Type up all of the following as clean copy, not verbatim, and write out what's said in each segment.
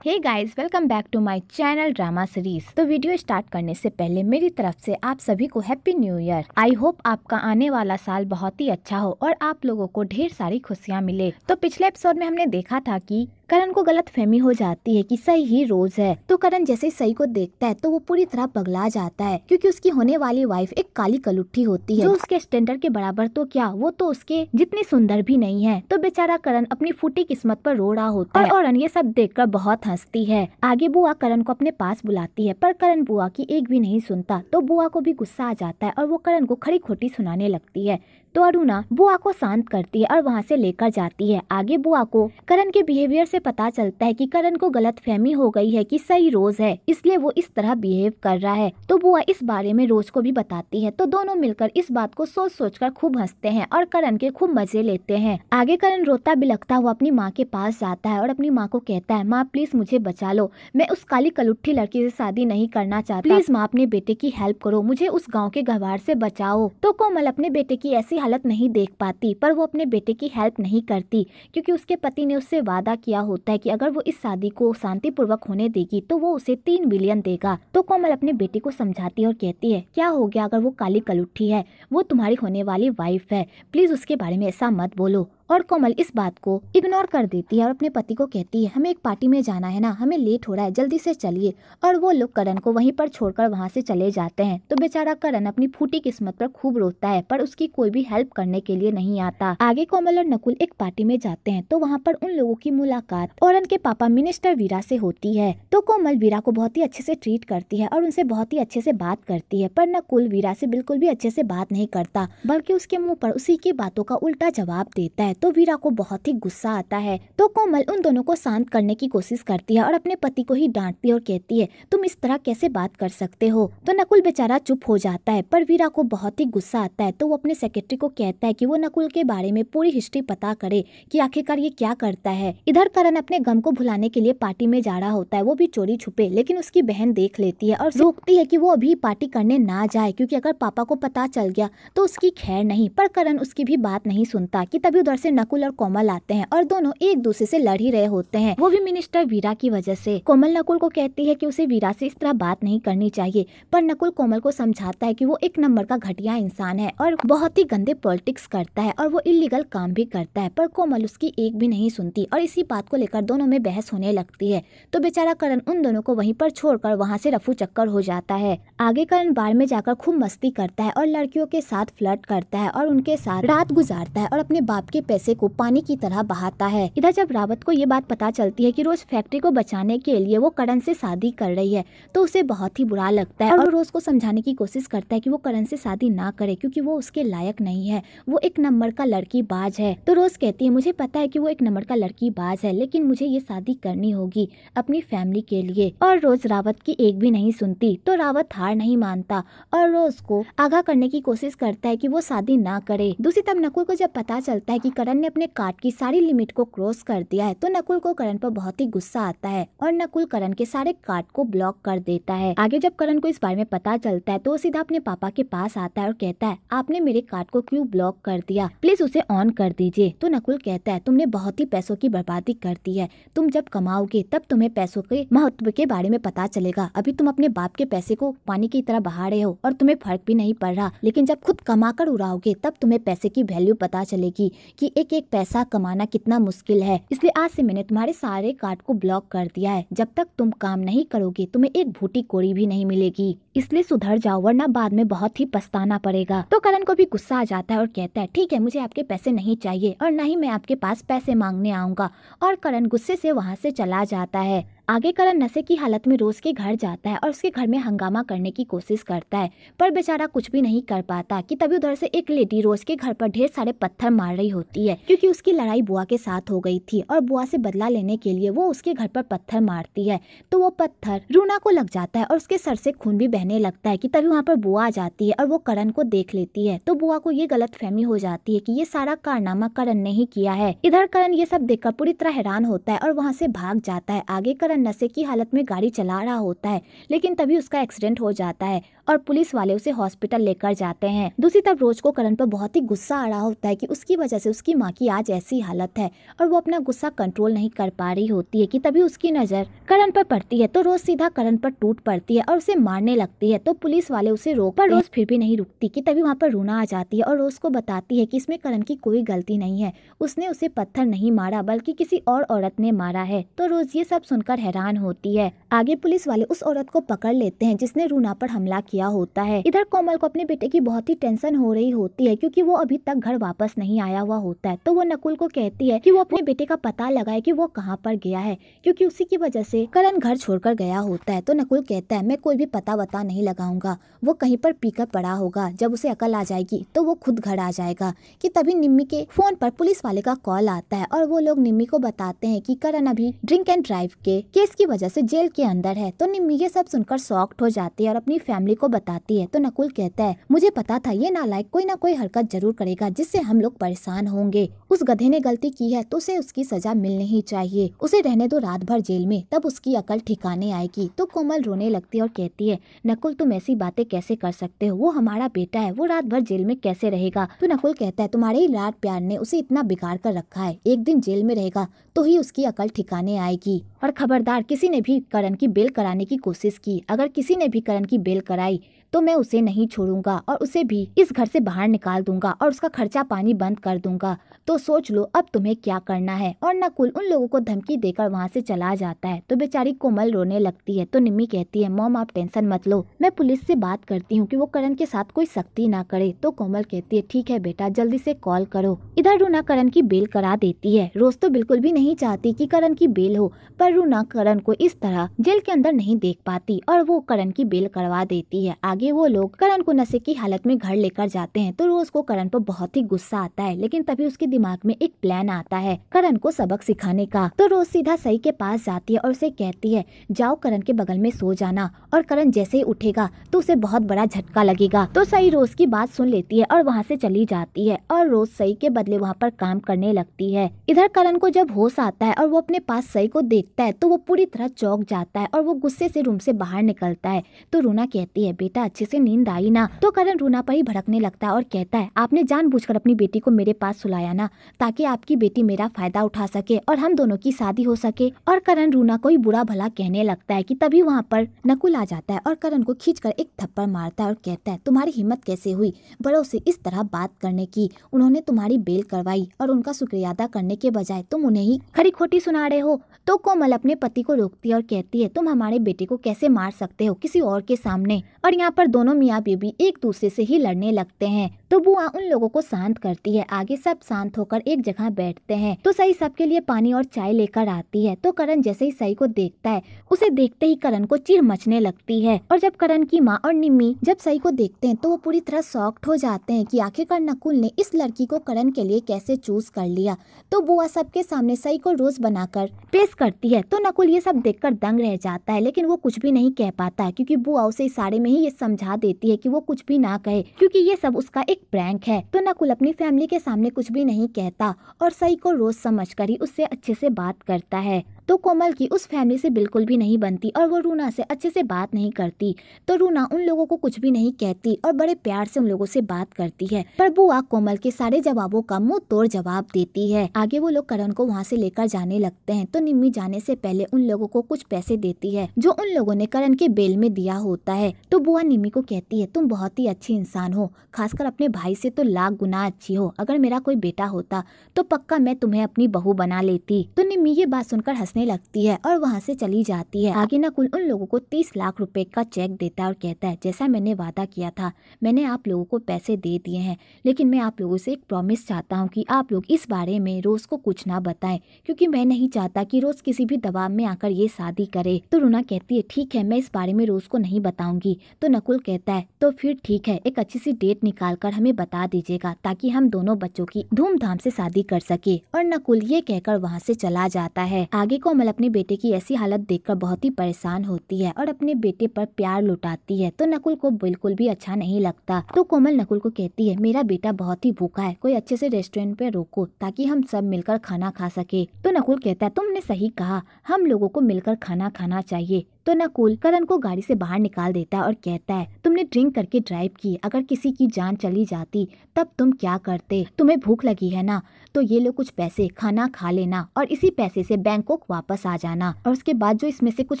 Hey guys, welcome back to my channel drama series. तो video start करने से पहले मेरी तरफ से आप सभी को happy new year. I hope आपका आने वाला साल बहुत ही अच्छा हो और आप लोगों को ढेर सारी खुशियां मिले। तो पिछले एपिसोड में हमने देखा था कि करण को गलत फहमी हो जाती है कि सई ही रोज है। तो करण जैसे ही सई को देखता है तो वो पूरी तरह पगला जाता है, क्योंकि उसकी होने वाली वाइफ एक काली कलुट्ठी होती है जो उसके स्टैंडर्ड के बराबर तो क्या, वो तो उसके जितनी सुंदर भी नहीं है। तो बेचारा करण अपनी फूटी किस्मत पर रो रहा होता है और औरन ये सब देखकर बहुत हंसती है। आगे बुआ करण को अपने पास बुलाती है, पर करण बुआ की एक भी नहीं सुनता। तो बुआ को भी गुस्सा आ जाता है और वो करण को खड़ी खोटी सुनाने लगती है। तो अरुणा बुआ को शांत करती है और वहाँ से लेकर जाती है। आगे बुआ को करण के बिहेवियर से पता चलता है कि करण को गलत फहमी हो गई है कि सई रोज है, इसलिए वो इस तरह बिहेव कर रहा है। तो बुआ इस बारे में रोज को भी बताती है। तो दोनों मिलकर इस बात को सोच सोच कर खूब हंसते हैं और करण के खूब मजे लेते हैं। आगे करण रोता बिलखता हुआ अपनी माँ के पास जाता है और अपनी माँ को कहता है, माँ प्लीज मुझे बचा लो, मैं उस काली कलुट्ठी लड़की से शादी नहीं करना चाहता। प्लीज माँ अपने बेटे की हेल्प करो, मुझे उस गाँव के गवार से बचाओ। तो कोमल अपने बेटे की ऐसी हालत नहीं देख पाती, पर वो अपने बेटे की हेल्प नहीं करती, क्योंकि उसके पति ने उससे वादा किया होता है कि अगर वो इस शादी को शांतिपूर्वक होने देगी तो वो उसे 3 बिलियन देगा। तो कोमल अपने बेटे को समझाती है और कहती है, क्या हो गया अगर वो काली कलुट्ठी है, वो तुम्हारी होने वाली वाइफ है, प्लीज उसके बारे में ऐसा मत बोलो। और कोमल इस बात को इग्नोर कर देती है और अपने पति को कहती है, हमें एक पार्टी में जाना है ना, हमें लेट हो रहा है, जल्दी से चलिए। और वो लोग करण को वहीं पर छोड़कर वहां से चले जाते हैं। तो बेचारा करण अपनी फूटी किस्मत पर खूब रोता है, पर उसकी कोई भी हेल्प करने के लिए नहीं आता। आगे कोमल और नकुल एक पार्टी में जाते हैं। तो वहाँ पर उन लोगों की मुलाकात औरन के पापा मिनिस्टर वीरा से होती है। तो कोमल वीरा को बहुत ही अच्छे से ट्रीट करती है और उनसे बहुत ही अच्छे से बात करती है, पर नकुल वीरा से बिल्कुल भी अच्छे से बात नहीं करता, बल्कि उसके मुँह पर उसी की बातों का उल्टा जवाब देता है। तो वीरा को बहुत ही गुस्सा आता है। तो कोमल उन दोनों को शांत करने की कोशिश करती है और अपने पति को ही डांटती है और कहती है, तुम इस तरह कैसे बात कर सकते हो। तो नकुल बेचारा चुप हो जाता है, पर वीरा को बहुत ही गुस्सा आता है। तो वो अपने सेक्रेटरी को कहता है कि वो नकुल के बारे में पूरी हिस्ट्री पता करे कि आखिरकार ये क्या करता है। इधर करण अपने गम को भुलाने के लिए पार्टी में जा रहा होता है, वो भी चोरी छुपे, लेकिन उसकी बहन देख लेती है और रोकती है कि वो अभी पार्टी करने ना जाए, क्योंकि अगर पापा को पता चल गया तो उसकी खैर नहीं। पर करण उसकी भी बात नहीं सुनता कि तभी उधर से नकुल और कोमल आते हैं और दोनों एक दूसरे से लड़ ही रहे होते हैं, वो भी मिनिस्टर वीरा की वजह से। कोमल नकुल को कहती है कि उसे वीरा से इस तरह बात नहीं करनी चाहिए, पर नकुल कोमल को समझाता है कि वो एक नंबर का घटिया इंसान है और बहुत ही गंदे पॉलिटिक्स करता है और वो इलीगल काम भी करता है, पर कोमल उसकी एक भी नहीं सुनती और इसी बात को लेकर दोनों में बहस होने लगती है। तो बेचारा करण उन दोनों को वहीं पर छोड़कर वहाँ से रफू चक्कर हो जाता है। आगे करण बार में जाकर खूब मस्ती करता है और लड़कियों के साथ फ्लर्ट करता है और उनके साथ रात गुजारता है और अपने बाप के पैसे को पानी की तरह बहाता है। इधर जब रावत को ये बात पता चलती है कि रोज फैक्ट्री को बचाने के लिए वो करण से शादी कर रही है, तो उसे बहुत ही बुरा लगता है और वो रोज को समझाने की कोशिश करता है कि वो करण से शादी ना करे, क्योंकि वो उसके लायक नहीं है, वो एक नंबर का लड़की बाज है। तो रोज कहती है, मुझे पता है कि वो एक नंबर का लड़की बाज है, लेकिन मुझे ये शादी करनी होगी अपनी फैमिली के लिए। और रोज रावत की एक भी नहीं सुनती। तो रावत हार नहीं मानता और रोज को आगाह करने की कोशिश करता है कि वो शादी ना करे। दूसरी तरफ नकुल को जब पता चलता है कि करण ने अपने कार्ड की सारी लिमिट को क्रॉस कर दिया है, तो नकुल को करण पर बहुत ही गुस्सा आता है और नकुल करण के सारे कार्ड को ब्लॉक कर देता है। आगे जब करण को इस बारे में पता चलता है तो वो सीधा अपने पापा के पास आता है और कहता है, आपने मेरे कार्ड को क्यों ब्लॉक कर दिया, प्लीज उसे ऑन कर दीजिए। तो नकुल कहता है, तुमने बहुत ही पैसों की बर्बादी कर दी है, तुम जब कमाओगे तब तुम्हें पैसों के महत्व के बारे में पता चलेगा, अभी तुम अपने बाप के पैसे को पानी की तरह बहा रहे हो और तुम्हें फर्क भी नहीं पड़ रहा, लेकिन जब खुद कमा कर उड़ाओगे तब तुम्हें पैसे की वैल्यू पता चलेगी कि एक एक पैसा कमाना कितना मुश्किल है। इसलिए आज से मैंने तुम्हारे सारे कार्ड को ब्लॉक कर दिया है, जब तक तुम काम नहीं करोगे तुम्हें एक भूटी कोड़ी भी नहीं मिलेगी, इसलिए सुधर जाओ वरना बाद में बहुत ही पछताना पड़ेगा। तो करण को भी गुस्सा आ जाता है और कहता है, ठीक है, मुझे आपके पैसे नहीं चाहिए और न ही मैं आपके पास पैसे मांगने आऊंगा। और करण गुस्से से वहाँ से चला जाता है। आगे करण नशे की हालत में रोज के घर जाता है और उसके घर में हंगामा करने की कोशिश करता है, पर बेचारा कुछ भी नहीं कर पाता कि तभी उधर से एक लेडी रोज के घर पर ढेर सारे पत्थर मार रही होती है, क्योंकि उसकी लड़ाई बुआ के साथ हो गई थी और बुआ से बदला लेने के लिए वो उसके घर पर पत्थर मारती है। तो वो पत्थर रूना को लग जाता है और उसके सर से खून भी बहने लगता है कि तभी वहाँ पर बुआ आ जाती है और वो करण को देख लेती है। तो बुआ को ये गलतफहमी हो जाती है कि ये सारा कारनामा करण ने ही किया है। इधर करण ये सब देखकर पूरी तरह हैरान होता है और वहाँ से भाग जाता है। आगे करण करण नशे की हालत में गाड़ी चला रहा होता है, लेकिन तभी उसका एक्सीडेंट हो जाता है और पुलिस वाले उसे हॉस्पिटल लेकर जाते हैं। दूसरी तरफ रोज को करण पर बहुत ही गुस्सा आ रहा होता है कि उसकी वजह से उसकी माँ की आज ऐसी हालत है और वो अपना गुस्सा कंट्रोल नहीं कर पा रही होती है कि तभी उसकी नजर करण पर पड़ती है। तो रोज सीधा करण पर टूट पड़ती है और उसे मारने लगती है। तो पुलिस वाले उसे रोक पर रोज फिर भी नहीं रुकती कि तभी वहाँ पर रूना आ जाती है और रोज को बताती है कि इसमें करण की कोई गलती नहीं है, उसने उसे पत्थर नहीं मारा बल्कि किसी और औरत ने मारा है। तो रोज ये सब सुनकर हैरान होती है। आगे पुलिस वाले उस औरत को पकड़ लेते हैं जिसने रूना पर हमला किया होता है। इधर कोमल को अपने बेटे की बहुत ही टेंशन हो रही होती है क्योंकि वो अभी तक घर वापस नहीं आया हुआ होता है। तो वो नकुल को कहती है कि वो अपने बेटे का पता लगाए कि वो कहाँ पर गया है, क्योंकि उसी की वजह से करण घर छोड़कर गया होता है। तो नकुल कहता है मैं कोई भी पता वता नहीं लगाऊंगा, वो कहीं पर पीकर पड़ा होगा, जब उसे अकल आ जाएगी तो वो खुद घर आ जाएगा। कि तभी निम्मी के फोन पर पुलिस वाले का कॉल आता है और वो लोग निम्मी को बताते हैं कि करण अभी ड्रिंक एंड ड्राइव के केस की वजह से जेल के अंदर है। तो निम्मी ये सब सुनकर शॉक्ड हो जाती है और अपनी फैमिली को बताती है। तो नकुल कहता है मुझे पता था ये नालायक कोई ना कोई हरकत जरूर करेगा जिससे हम लोग परेशान होंगे। उस गधे ने गलती की है तो उसे उसकी सजा मिलनी ही चाहिए, उसे रहने दो रात भर जेल में, तब उसकी अकल ठिकाने आएगी। तो कोमल रोने लगती है और कहती है नकुल तुम ऐसी बातें कैसे कर सकते हो, वो हमारा बेटा है, वो रात भर जेल में कैसे रहेगा। तो नकुल कहता है तुम्हारे ही लाड प्यार ने उसे इतना बिगाड़ कर रखा है, एक दिन जेल में रहेगा तो ही उसकी अकल ठिकाने आएगी। और खबरदार किसी ने भी करण की बेल कराने की कोशिश की, अगर किसी ने भी करण की बेल कराई तो मैं उसे नहीं छोड़ूंगा और उसे भी इस घर से बाहर निकाल दूंगा और उसका खर्चा पानी बंद कर दूंगा। तो सोच लो अब तुम्हें क्या करना है। और नकुल उन लोगों को धमकी देकर वहाँ से चला जाता है। तो बेचारी कोमल रोने लगती है। तो निम्मी कहती है मॉम आप टेंशन मत लो, मैं पुलिस से बात करती हूँ कि वो करण के साथ कोई सख्ती ना करे। तो कोमल कहती है ठीक है बेटा जल्दी से कॉल करो। इधर रूना करण की बेल करा देती है। रोज तो बिल्कुल भी नहीं चाहती कि करण की बेल हो, पर रूना करण को इस तरह जेल के अंदर नहीं देख पाती और वो करण की बेल करवा देती है। आगे वो लोग करण को नशे की हालत में घर लेकर जाते हैं। तो रोज को करण पर बहुत ही गुस्सा आता है, लेकिन तभी उसके दिमाग में एक प्लान आता है करण को सबक सिखाने का। तो रोज सीधा सई के पास जाती है और उसे कहती है जाओ करण के बगल में सो जाना, और करण जैसे ही उठेगा तो उसे बहुत बड़ा झटका लगेगा। तो सई रोज की बात सुन लेती है और वहाँ से चली जाती है और रोज सई के बदले वहाँ पर काम करने लगती है। इधर करण को जब होश आता है और वो अपने पास सई को देखता है तो वो पूरी तरह चौंक जाता है और वो गुस्से से रूम से बाहर निकलता है। तो रूना कहती है बेटा अच्छे से नींद आई ना। तो करण रूना पर ही भड़कने लगता है और कहता है आपने जानबूझकर अपनी बेटी को मेरे पास सुलाया ना, ताकि आपकी बेटी मेरा फायदा उठा सके और हम दोनों की शादी हो सके। और करण रूना को ही बुरा भला कहने लगता है कि तभी वहाँ पर नकुल आ जाता है और करण को खींचकर एक थप्पड़ मारता है और कहता है तुम्हारी हिम्मत कैसे हुई बड़ों से इस तरह बात करने की, उन्होंने तुम्हारी बेल करवाई और उनका शुक्रिया अदा करने के बजाय तुम उन्हें ही खरी खोटी सुना रहे हो। तो कोमल अपने पति को रोकती है और कहती है तुम हमारे बेटे को कैसे मार सकते हो किसी और के सामने। और यहाँ पर दोनों मियाँ बीबी एक दूसरे से ही लड़ने लगते हैं। तो बुआ उन लोगों को शांत करती है। आगे सब शांत होकर एक जगह बैठते हैं। तो सई सबके लिए पानी और चाय लेकर आती है। तो करण जैसे ही सई को देखता है, उसे देखते ही करण को चिढ़ मचने लगती है। और जब करण की माँ और निम्मी जब सई को देखते हैं तो वो पूरी तरह शॉक्ड हो जाते हैं कि आखिरकार नकुल ने इस लड़की को करण के लिए कैसे चूज कर लिया। तो बुआ सबके सामने सई को रोज बनाकर पेश करती है। तो नकुल ये सब देखकर दंग रह जाता है, लेकिन वो कुछ भी नहीं कह पाता है क्योंकि बुआ उसे इशारे में ही ये समझा देती है कि वो कुछ भी ना कहे क्योंकि ये सब उसका एक प्रैंक है। तो नकुल अपनी फैमिली के सामने कुछ भी नहीं कहता और सई को रोज समझकर ही उससे अच्छे से बात करता है। तो कोमल की उस फैमिली से बिल्कुल भी नहीं बनती और वो रूना से अच्छे से बात नहीं करती। तो रूना उन लोगों को कुछ भी नहीं कहती और बड़े प्यार से उन लोगों से बात करती है, पर बुआ कोमल के सारे जवाबों का मुंह तोड़ जवाब देती है। आगे वो लोग करण को वहाँ से लेकर जाने लगते हैं। तो निम्मी जाने से पहले उन लोगों को कुछ पैसे देती है जो उन लोगों ने करण के बेल में दिया होता है। तो बुआ निम्मी को कहती है तुम बहुत ही अच्छी इंसान हो, खासकर अपने भाई से तो लाख गुना अच्छी हो, अगर मेरा कोई बेटा होता तो पक्का मैं तुम्हें अपनी बहू बना लेती। तो निम्मी ये बात सुनकर हंसने लगती है और वहाँ से चली जाती है। आगे नकुल उन लोगों को 30 लाख रुपए का चेक देता है और कहता है जैसा मैंने वादा किया था मैंने आप लोगों को पैसे दे दिए हैं, लेकिन मैं आप लोगों से एक प्रॉमिस चाहता हूँ कि आप लोग इस बारे में रोज को कुछ ना बताएं, क्योंकि मैं नहीं चाहता कि रोज किसी भी दबाव में आकर ये शादी करे। तो रूना कहती है ठीक है मैं इस बारे में रोज को नहीं बताऊंगी। तो नकुल कहता है तो फिर ठीक है, एक अच्छी सी डेट निकाल कर हमें बता दीजिएगा ताकि हम दोनों बच्चों की धूमधाम से शादी कर सके। और नकुल ये कहकर वहाँ से चला जाता है। आगे कोमल अपने बेटे की ऐसी हालत देखकर बहुत ही परेशान होती है और अपने बेटे पर प्यार लुटाती है। तो नकुल को बिल्कुल भी अच्छा नहीं लगता। तो कोमल नकुल को कहती है, मेरा बेटा बहुत ही भूखा है, कोई अच्छे से रेस्टोरेंट पे रोको ताकि हम सब मिलकर खाना खा सके। तो नकुल कहता है, तुमने सही कहा, हम लोगों को मिलकर खाना खाना चाहिए। तो नकुल करण को गाड़ी से बाहर निकाल देता है और कहता है, तुमने ड्रिंक करके ड्राइव की, अगर किसी की जान चली जाती तब तुम क्या करते? तुम्हें भूख लगी है ना, तो ये लो कुछ पैसे, खाना खा लेना और इसी पैसे से बैंकॉक वापस आ जाना और उसके बाद जो इसमें से कुछ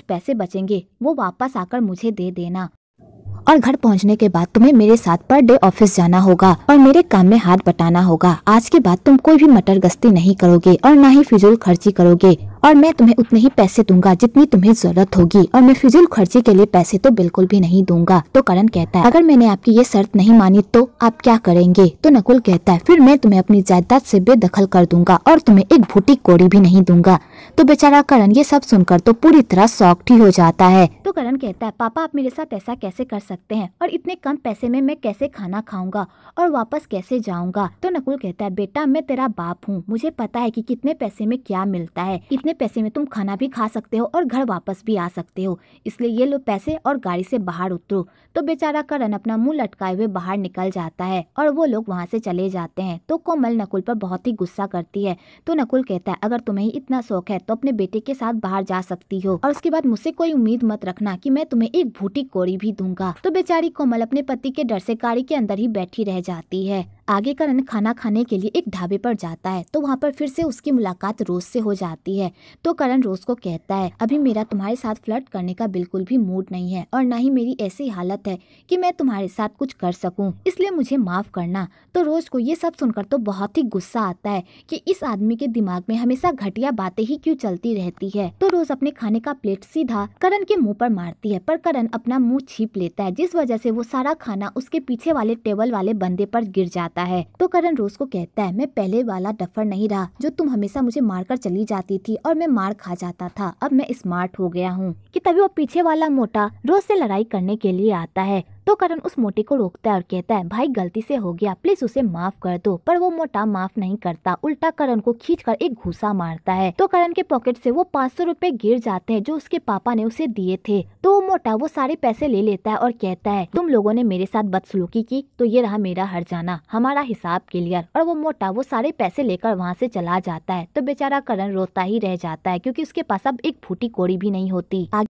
पैसे बचेंगे वो वापस आकर मुझे दे देना। और घर पहुंचने के बाद तुम्हें मेरे साथ पर डे ऑफिस जाना होगा और मेरे काम में हाथ बटाना होगा। आज के बाद तुम कोई भी मटर गश्ती नहीं करोगे और ना ही फिजूल खर्ची करोगे और मैं तुम्हें उतने ही पैसे दूंगा जितनी तुम्हें जरूरत होगी और मैं फिजूल खर्ची के लिए पैसे तो बिल्कुल भी नहीं दूंगा। तो करण कहता है, अगर मैंने आपकी ये शर्त नहीं मानी तो आप क्या करेंगे? तो नकुल कहता है, फिर मैं तुम्हें अपनी जायदाद से बेदखल कर दूंगा और तुम्हें एक भूटी कोड़ी भी नहीं दूंगा। तो बेचारा करण ये सब सुनकर तो पूरी तरह शॉक्ड ही हो जाता है। तो करण कहता है, पापा आप मेरे साथ ऐसा कैसे कर सकते हैं और इतने कम पैसे में मैं कैसे खाना खाऊंगा और वापस कैसे जाऊंगा? तो नकुल कहता है, बेटा मैं तेरा बाप हूँ, मुझे पता है कि कितने पैसे में क्या मिलता है। इतने पैसे में तुम खाना भी खा सकते हो और घर वापस भी आ सकते हो, इसलिए ये लो पैसे और गाड़ी से बाहर उतरो। तो बेचारा करण अपना मुंह लटकाए हुए बाहर निकल जाता है और वो लोग वहाँ से चले जाते हैं। तो कोमल नकुल पर बहुत ही गुस्सा करती है। तो नकुल कहता है, अगर तुम्हें इतना शौक है तो अपने बेटे के साथ बाहर जा सकती हो और उसके बाद मुझसे कोई उम्मीद मत रखना कि मैं तुम्हें एक भूटी कोड़ी भी दूंगा। तो बेचारी कोमल अपने पति के डर से गाड़ी के अंदर ही बैठी रह जाती है। आगे करण खाना खाने के लिए एक ढाबे पर जाता है तो वहाँ पर फिर से उसकी मुलाकात रोज से हो जाती है। तो करण रोज को कहता है, अभी मेरा तुम्हारे साथ फ्लर्ट करने का बिल्कुल भी मूड नहीं है और ना ही मेरी ऐसी हालत है कि मैं तुम्हारे साथ कुछ कर सकूं, इसलिए मुझे माफ करना। तो रोज को ये सब सुनकर तो बहुत ही गुस्सा आता है कि इस आदमी के दिमाग में हमेशा घटिया बातें ही क्यों चलती रहती है। तो रोज अपने खाने का प्लेट सीधा करण के मुँह पर मारती है, पर करण अपना मुँह छीप लेता है, जिस वजह से वो सारा खाना उसके पीछे वाले टेबल वाले बंदे पर गिर जाता है। तो करण रोज को कहता है, मैं पहले वाला डफर नहीं रहा जो तुम हमेशा मुझे मारकर चली जाती थी और मैं मार खा जाता था। अब मैं स्मार्ट हो गया हूँ। कि तभी वो पीछे वाला मोटा रोज से लड़ाई करने के लिए आता है। तो करण उस मोटे को रोकता है और कहता है, भाई गलती से हो गया, प्लीज उसे माफ कर दो। पर वो मोटा माफ नहीं करता, उल्टा करण को खींचकर एक घूसा मारता है। तो करण के पॉकेट से वो 500 रुपए गिर जाते हैं जो उसके पापा ने उसे दिए थे। तो वो मोटा वो सारे पैसे ले लेता है और कहता है, तुम लोगों ने मेरे साथ बदसलूकी की तो ये रहा मेरा हर्जाना, हमारा हिसाब क्लियर। और वो मोटा वो सारे पैसे लेकर वहाँ से चला जाता है। तो बेचारा करण रोता ही रह जाता है क्योंकि उसके पास अब एक फूटी कोड़ी भी नहीं होती।